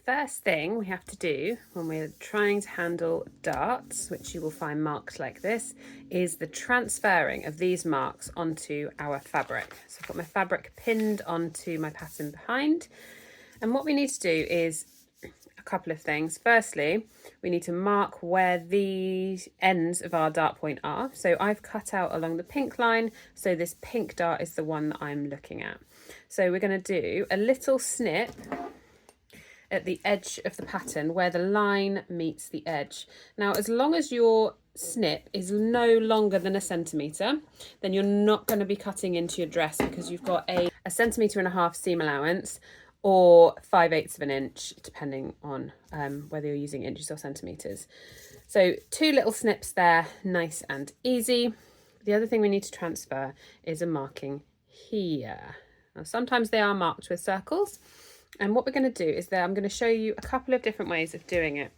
first thing we have to do when we're trying to handle darts, which you will find marked like this, is the transferring of these marks onto our fabric. So I've got my fabric pinned onto my pattern behind. And what we need to do is a couple of things. Firstly, we need to mark where the ends of our dart point are. So I've cut out along the pink line, so this pink dart is the one that I'm looking at. So we're going to do a little snip at the edge of the pattern where the line meets the edge. Now, as long as your snip is no longer than 1 centimetre, then you're not going to be cutting into your dress, because you've got a 1.5 centimetre seam allowance, or 5/8 of an inch, depending on whether you're using inches or centimetres. So 2 little snips there, nice and easy. The other thing we need to transfer is a marking here. Now, sometimes they are marked with circles. And what we're going to do is that I'm going to show you a couple of different ways of doing it.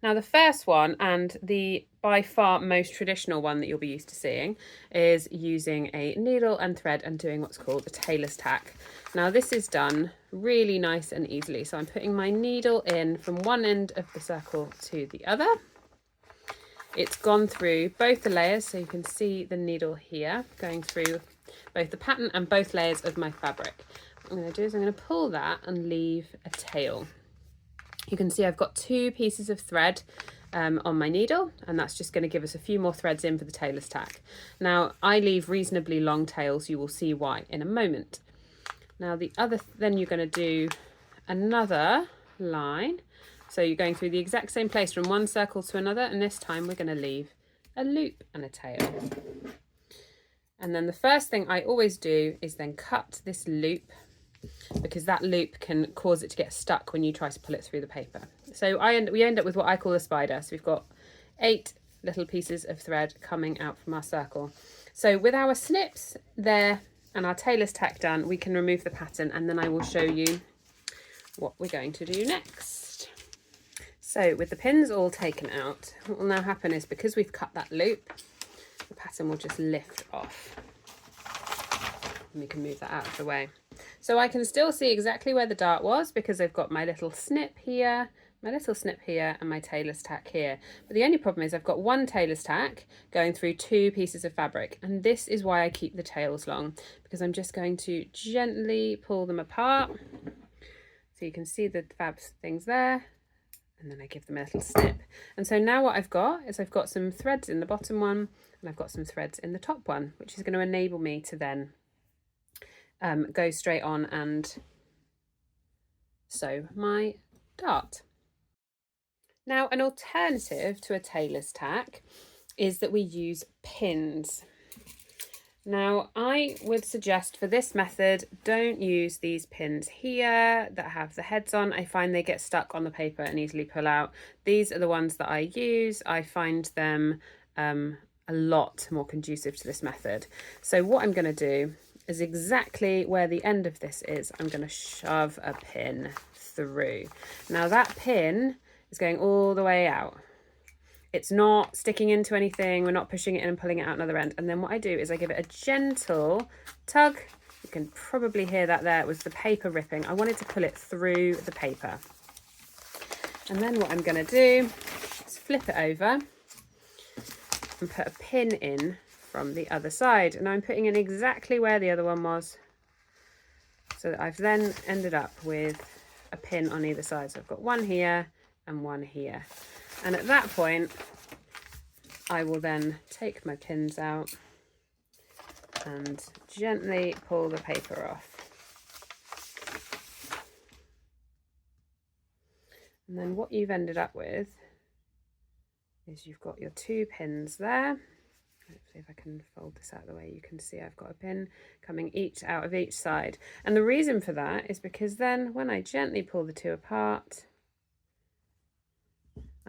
Now, the first one, and the by far most traditional one that you'll be used to seeing, is using a needle and thread and doing what's called a tailor's tack. Now, this is done really nice and easily. So I'm putting my needle in from one end of the circle to the other. It's gone through both the layers, so you can see the needle here going through both the pattern and both layers of my fabric. What I'm going to do is I'm going to pull that and leave a tail. You can see I've got 2 pieces of thread on my needle, and that's just going to give us a few more threads in for the tailor's tack. Now, I leave reasonably long tails. You will see why in a moment. Now, then you're going to do another line. So you're going through the exact same place from one circle to another, and this time we're going to leave a loop and a tail. And then the first thing I always do is then cut this loop, because that loop can cause it to get stuck when you try to pull it through the paper. So we end up with what I call a spider. So we've got 8 little pieces of thread coming out from our circle. So with our snips there and our tailor's tack done, we can remove the pattern, and then I will show you what we're going to do next. So with the pins all taken out, what will now happen is, because we've cut that loop, the pattern will just lift off. And we can move that out of the way. So I can still see exactly where the dart was, because I've got my little snip here, and my tailor's tack here. But the only problem is I've got one tailor's tack going through 2 pieces of fabric, and this is why I keep the tails long, because I'm just going to gently pull them apart. So you can see the fab things there, and then I give them a little snip. And so now what I've got is I've got some threads in the bottom one, and I've got some threads in the top one, which is going to enable me to then go straight on and sew my dart. Now, an alternative to a tailor's tack is that we use pins. Now, I would suggest for this method, don't use these pins here that have the heads on. I find they get stuck on the paper and easily pull out. These are the ones that I use. I find them a lot more conducive to this method. So what I'm going to do is exactly where the end of this is, I'm going to shove a pin through. Now that pin is going all the way out. It's not sticking into anything. We're not pushing it in and pulling it out another end. And then what I do is I give it a gentle tug. You can probably hear that there. It was the paper ripping. I wanted to pull it through the paper. And then what I'm going to do is flip it over and put a pin in from the other side. And I'm putting in exactly where the other one was, so that I've then ended up with a pin on either side. So I've got one here and one here. And at that point, I will then take my pins out and gently pull the paper off. And then what you've ended up with is you've got your 2 pins there. Hopefully if I can fold this out of the way, you can see I've got a pin coming each out of each side. And the reason for that is because then when I gently pull the 2 apart,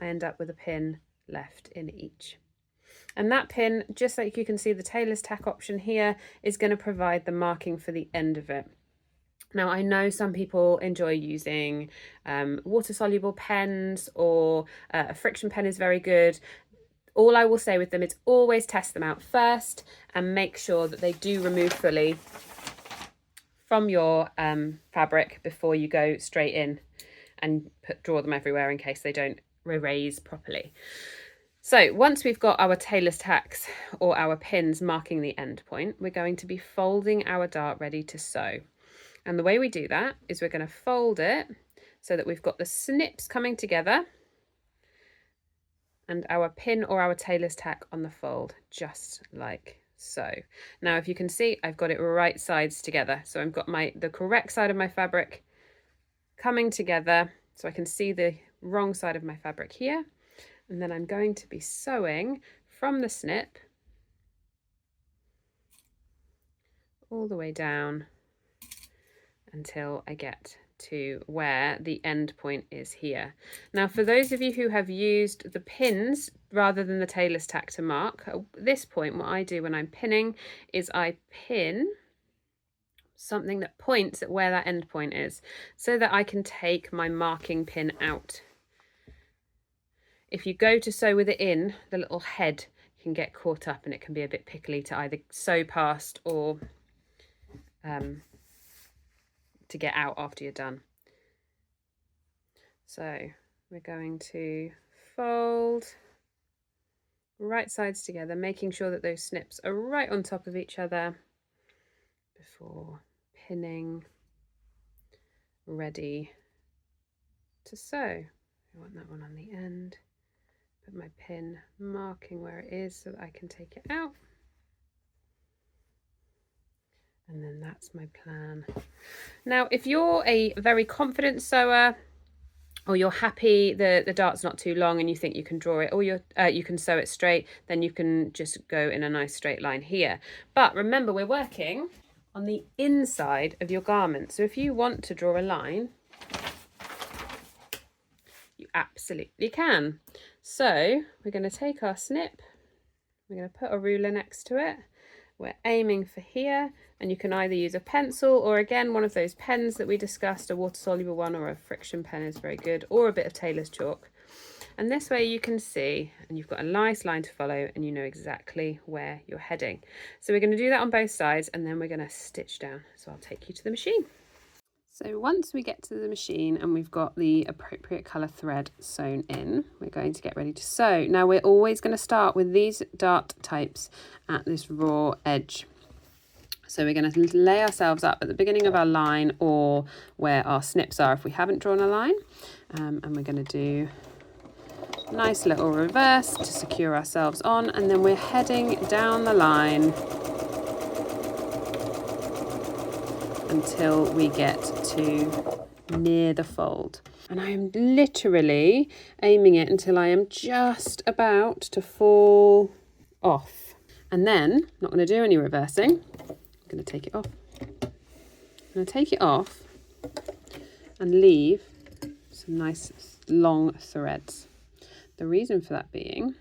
I end up with a pin left in each. And that pin, just like you can see the tailor's tack option here, is going to provide the marking for the end of it. Now, I know some people enjoy using water-soluble pens, or a friction pen is very good. All I will say with them is always test them out first and make sure that they do remove fully from your fabric before you go straight in and draw them everywhere in case they don't erase properly. So once we've got our tailor's tacks or our pins marking the end point, we're going to be folding our dart ready to sew. And the way we do that is we're going to fold it so that we've got the snips coming together and our pin or our tailor's tack on the fold, just like so. Now, if you can see, I've got it right sides together. So I've got the correct side of my fabric coming together, so I can see the wrong side of my fabric here. And then I'm going to be sewing from the snip all the way down until I get to where the end point is here. Now, for those of you who have used the pins rather than the tailor's tack to mark, at this point, what I do when I'm pinning is I pin something that points at where that end point is so that I can take my marking pin out. If you go to sew with it in, the little head can get caught up and it can be a bit pickly to either sew past or to get out after you're done. So we're going to fold right sides together, making sure that those snips are right on top of each other before pinning, ready to sew. I want that one on the end. Put my pin marking where it is so that I can take it out. And then that's my plan. Now, if you're a very confident sewer, or you're happy the dart's not too long and you think you can draw it, or you can sew it straight, then you can just go in a nice straight line here. But remember, we're working on the inside of your garment. So if you want to draw a line, you absolutely can. So we're going to take our snip, we're going to put a ruler next to it. We're aiming for here, and you can either use a pencil or again one of those pens that we discussed, a water soluble one or a friction pen is very good, or a bit of tailor's chalk. And this way you can see, and you've got a nice line to follow and you know exactly where you're heading. So we're going to do that on both sides and then we're going to stitch down. So I'll take you to the machine. So once we get to the machine and we've got the appropriate colour thread sewn in, we're going to get ready to sew. Now we're always going to start with these dart types at this raw edge. So we're going to lay ourselves up at the beginning of our line or where our snips are if we haven't drawn a line. And we're going to do a nice little reverse to secure ourselves on, and then we're heading down the line until we get to near the fold. And I am literally aiming it until I am just about to fall off. And then, I'm not going to do any reversing. I'm going to take it off. I'm going to take it off and leave some nice long threads. The reason for that being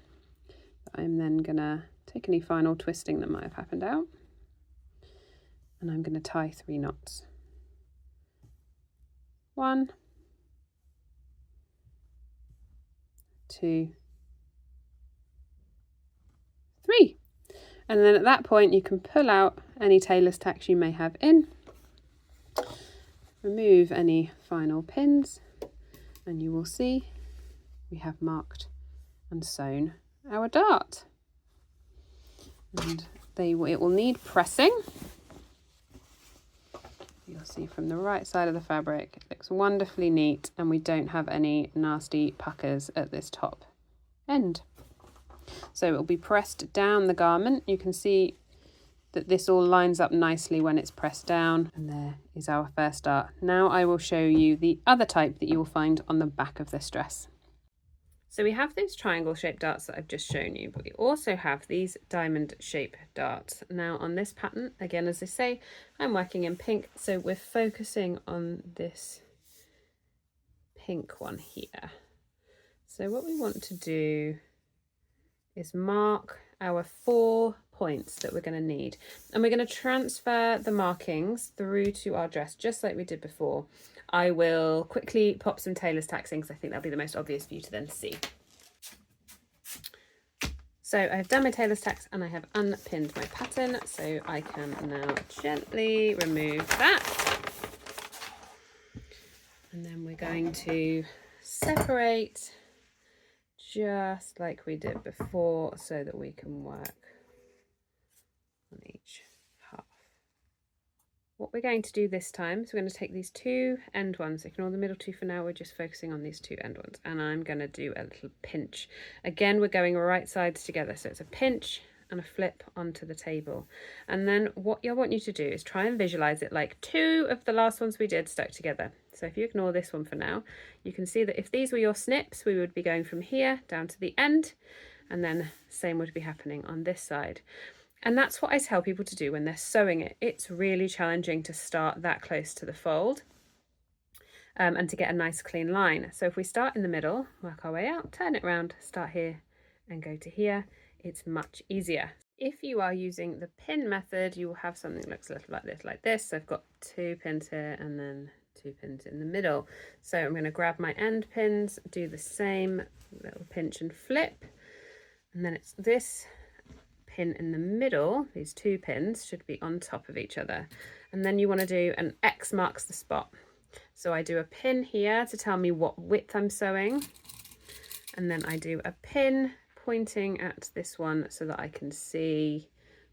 that I'm then going to take any final twisting that might have happened out, and I'm going to tie 3 knots. 1, 2, 3. And then at that point you can pull out any tailor's tacks you may have in, remove any final pins, and you will see we have marked and sewn our dart. And it will need pressing. You'll see from the right side of the fabric, it looks wonderfully neat and we don't have any nasty puckers at this top end. So it will be pressed down the garment. You can see that this all lines up nicely when it's pressed down, and there is our first dart. Now I will show you the other type that you will find on the back of this dress. So we have these triangle shaped darts that I've just shown you, but we also have these diamond shape darts. Now on this pattern, again, as I say, I'm working in pink, so we're focusing on this pink one here. So what we want to do is mark our 4 points that we're going to need, and we're going to transfer the markings through to our dress just like we did before. I will quickly pop some tailor's tacks in because I think that'll be the most obvious for you to then see. So I've done my tailor's tacks and I have unpinned my pattern, so I can now gently remove that. And then we're going to separate just like we did before so that we can work on each half. What we're going to do this time is we're going to take these two end ones, ignore the middle two for now, we're just focusing on these two end ones, and I'm going to do a little pinch. Again, we're going right sides together, so it's a pinch and a flip onto the table. And then what I want you to do is try and visualize it like two of the last ones we did stuck together. So if you ignore this one for now, you can see that if these were your snips, we would be going from here down to the end, and then same would be happening on this side. And that's what I tell people to do when they're sewing it. It's really challenging to start that close to the fold and to get a nice clean line. So if we start in the middle, work our way out, turn it around, start here and go to here, it's much easier. If you are using the pin method, you will have something that looks a little like this. So I've got 2 pins here and then 2 pins in the middle. So I'm going to grab my end pins, do the same little pinch and flip, and then it's this pin in the middle. These 2 pins should be on top of each other, and then you want to do an X marks the spot. So I do a pin here to tell me what width I'm sewing, and then I do a pin pointing at this one so that I can see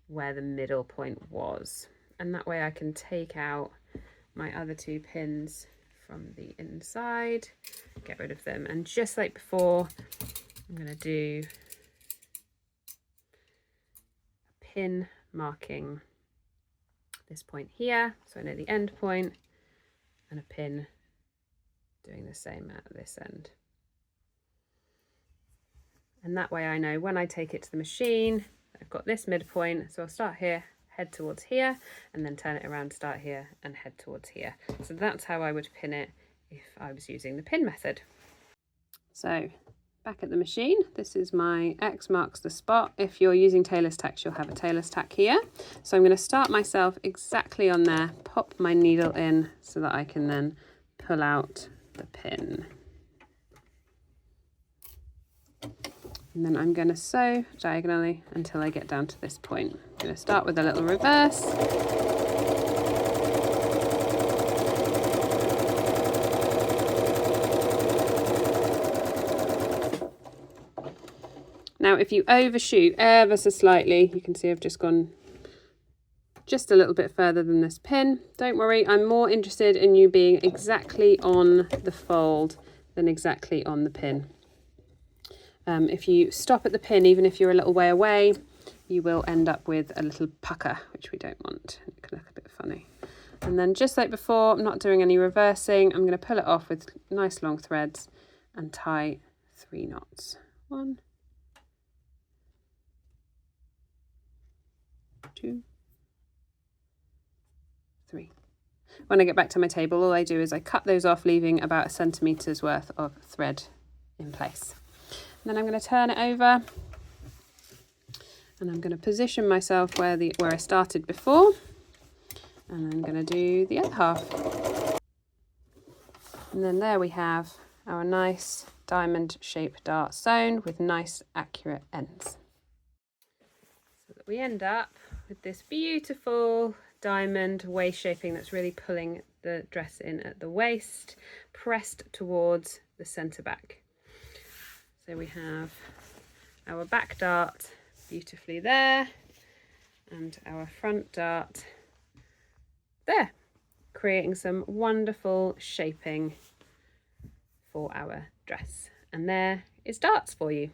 where the middle point was, and that way I can take out my other 2 pins from the inside, get rid of them, and just like before, I'm going to do pin marking this point here so I know the end point, and a pin doing the same at this end, and that way I know when I take it to the machine I've got this midpoint. So I'll start here, head towards here, and then turn it around, start here and head towards here. So that's how I would pin it if I was using the pin method. So back at the machine, this is my X marks the spot. If you're using tailor's tacks, you'll have a tailor's tack here. So I'm going to start myself exactly on there, pop my needle in so that I can then pull out the pin. And then I'm going to sew diagonally until I get down to this point. I'm going to start with a little reverse. Now, if you overshoot ever so slightly, you can see I've just gone just a little bit further than this pin. Don't worry, I'm more interested in you being exactly on the fold than exactly on the pin. If you stop at the pin, even if you're a little way away, you will end up with a little pucker, which we don't want. It can look a bit funny. And then just like before, I'm not doing any reversing. I'm going to pull it off with nice long threads and tie 3 knots. 1, 2, 3. When I get back to my table, all I do is I cut those off, leaving about 1 centimetre's worth of thread in place. And then I'm going to turn it over, and I'm going to position myself where I started before, and I'm going to do the other half. And then there we have our nice diamond shaped dart sewn with nice accurate ends, so that we end up with this beautiful diamond waist shaping that's really pulling the dress in at the waist, pressed towards the centre back. So we have our back dart beautifully there, and our front dart there, creating some wonderful shaping for our dress. And there is darts for you.